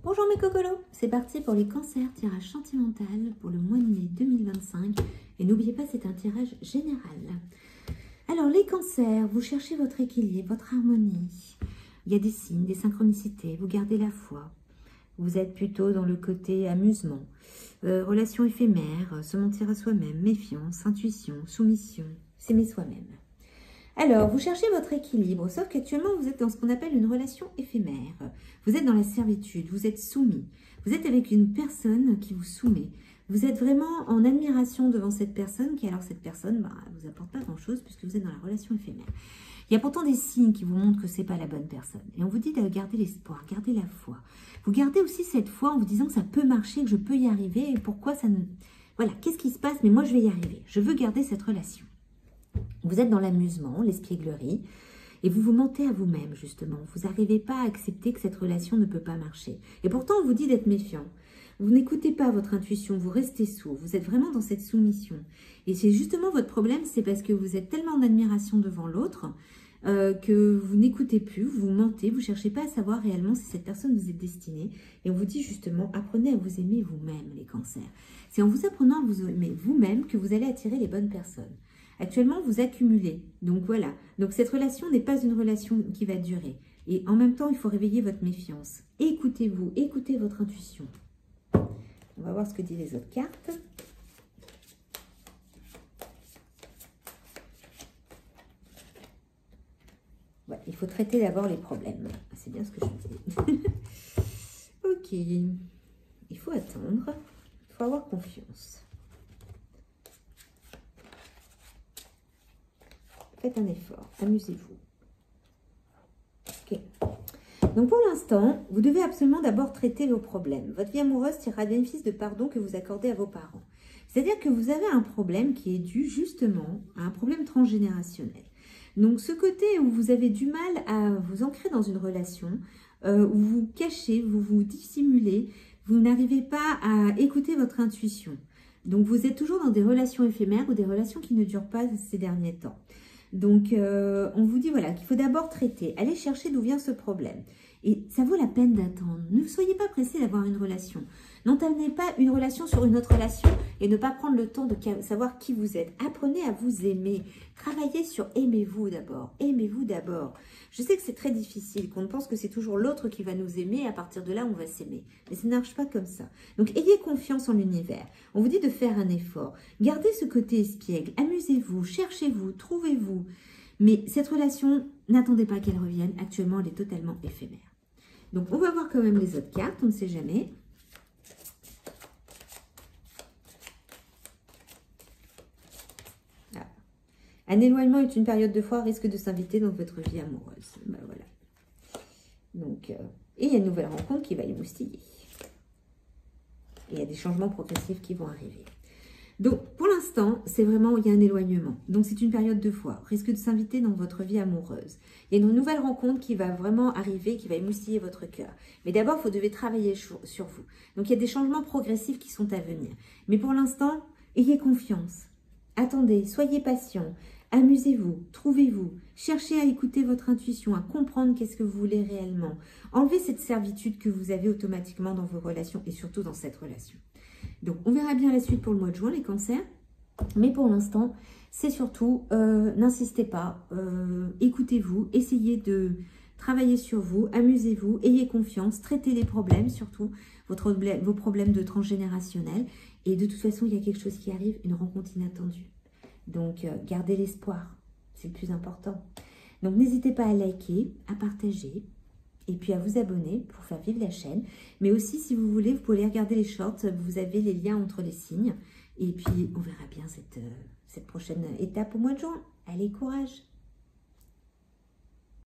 Bonjour mes cocolos, c'est parti pour les cancers, tirage sentimental pour le mois de mai 2025. Et n'oubliez pas, c'est un tirage général. Alors les cancers, vous cherchez votre équilibre, votre harmonie. Il y a des signes, des synchronicités, vous gardez la foi. Vous êtes plutôt dans le côté amusement, relation éphémère, se mentir à soi-même, méfiance, intuition, soumission, s'aimer soi-même. Alors, vous cherchez votre équilibre, sauf qu'actuellement, vous êtes dans ce qu'on appelle une relation éphémère. Vous êtes dans la servitude, vous êtes soumis. Vous êtes avec une personne qui vous soumet. Vous êtes vraiment en admiration devant cette personne, qui alors cette personne, elle vous apporte pas grand-chose puisque vous êtes dans la relation éphémère. Il y a pourtant des signes qui vous montrent que ce n'est pas la bonne personne. Et on vous dit de garder l'espoir, garder la foi. Vous gardez aussi cette foi en vous disant que ça peut marcher, que je peux y arriver. Et pourquoi ça ne... Voilà, qu'est-ce qui se passe? Mais moi, je vais y arriver. Je veux garder cette relation. Vous êtes dans l'amusement, l'espièglerie, et vous vous mentez à vous-même, justement. Vous n'arrivez pas à accepter que cette relation ne peut pas marcher. Et pourtant, on vous dit d'être méfiant. Vous n'écoutez pas votre intuition, vous restez sourd. Vous êtes vraiment dans cette soumission. Et c'est justement votre problème, c'est parce que vous êtes tellement en admiration devant l'autre que vous n'écoutez plus, vous mentez, vous ne cherchez pas à savoir réellement si cette personne vous est destinée. Et on vous dit justement, apprenez à vous aimer vous-même, les cancers. C'est en vous apprenant à vous aimer vous-même que vous allez attirer les bonnes personnes. Actuellement, vous accumulez. Donc voilà. Donc cette relation n'est pas une relation qui va durer. Et en même temps, il faut réveiller votre méfiance. Écoutez-vous, écoutez votre intuition. On va voir ce que disent les autres cartes. Ouais, il faut traiter d'abord les problèmes. C'est bien ce que je dis. Ok. Il faut attendre. Il faut avoir confiance. Faites un effort, amusez-vous. Ok. Donc pour l'instant, vous devez absolument d'abord traiter vos problèmes. Votre vie amoureuse tirera bénéfice de pardon que vous accordez à vos parents. C'est-à-dire que vous avez un problème qui est dû justement à un problème transgénérationnel. Donc ce côté où vous avez du mal à vous ancrer dans une relation, où vous cachez, vous vous dissimulez, vous n'arrivez pas à écouter votre intuition. Donc vous êtes toujours dans des relations éphémères ou des relations qui ne durent pas ces derniers temps. Donc, on vous dit voilà qu'il faut d'abord traiter, aller chercher d'où vient ce problème. Et ça vaut la peine d'attendre. Ne soyez pas pressé d'avoir une relation. N'entamez pas une relation sur une autre relation et ne pas prendre le temps de savoir qui vous êtes. Apprenez à vous aimer. Travaillez sur aimez-vous d'abord. Aimez-vous d'abord. Je sais que c'est très difficile, qu'on pense que c'est toujours l'autre qui va nous aimer et à partir de là, on va s'aimer. Mais ça ne marche pas comme ça. Donc, ayez confiance en l'univers. On vous dit de faire un effort. Gardez ce côté espiègle. Amusez-vous, cherchez-vous, trouvez-vous. Mais cette relation, n'attendez pas qu'elle revienne. Actuellement, elle est totalement éphémère. Donc, on va voir quand même les autres cartes. On ne sait jamais. Ah. Un éloignement est une période de foi, risque de s'inviter dans votre vie amoureuse. Ben voilà. Donc, et il y a une nouvelle rencontre qui va émoustiller. Et il y a des changements progressifs qui vont arriver. Donc, pour l'instant, c'est vraiment, il y a un éloignement. Donc, c'est une période de foi. Risque de s'inviter dans votre vie amoureuse. Il y a une nouvelle rencontre qui va vraiment arriver, qui va émoustiller votre cœur. Mais d'abord, vous devez travailler sur vous. Donc, il y a des changements progressifs qui sont à venir. Mais pour l'instant, ayez confiance. Attendez, soyez patient. Amusez-vous, trouvez-vous. Cherchez à écouter votre intuition, à comprendre qu'est-ce que vous voulez réellement. Enlevez cette servitude que vous avez automatiquement dans vos relations et surtout dans cette relation. Donc, on verra bien la suite pour le mois de juin, les cancers. Mais pour l'instant, c'est surtout, n'insistez pas, écoutez-vous, essayez de travailler sur vous, amusez-vous, ayez confiance, traitez les problèmes, surtout vos problèmes de transgénérationnel. Et de toute façon, il y a quelque chose qui arrive, une rencontre inattendue. Donc, gardez l'espoir, c'est le plus important. Donc, n'hésitez pas à liker, à partager. Et puis à vous abonner pour faire vivre la chaîne. Mais aussi, si vous voulez, vous pouvez regarder les shorts. Vous avez les liens entre les signes. Et puis, on verra bien cette prochaine étape au mois de juin. Allez, courage!